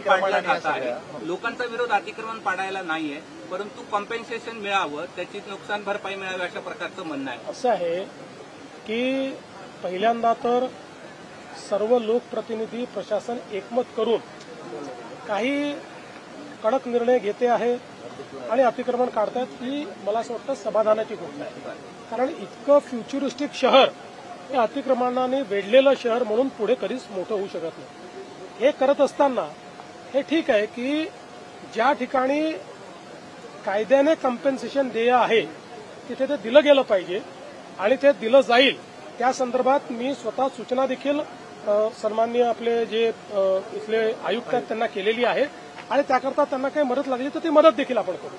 पाडला जात आहे. लोकांचा विरोध अतिक्रमण पाडायला नाहीये, परंतु कॉम्पेन्सेशन मिळावं, त्याची नुकसान भरपाई मिळावी अशा प्रकारचं म्हणणं आहे. असं आहे की पहिल्यांदा तर सर्व लोकप्रतिनिधी प्रशासन एकमत करून काही कडक निर्णय घेते आहे आणि अतिक्रमण काढतात ही मला असं वाटतं समाधानाची गोष्ट आहे. कारण इतकं फ्युचरिस्टिक शहर हे अतिक्रमणाने वेढलेलं शहर म्हणून पुढे कधीच मोठं होऊ शकत नाही. हे करत असताना हे ठीक आहे की ज्या ठिकाणी कायद्याने कॉम्पेन्सेशन देय आहे तिथे ते दिलं गेलं पाहिजे आणि ते दिलं जाईल. त्या संदर्भात मी स्वतः सूचना देखील सन्माननीय आपले जे इथले आयुक्त आहेत त्यांना केलेली आहे आणि त्याकरता त्यांना काही मदत लागली तर ती मदत देखील आपण करू.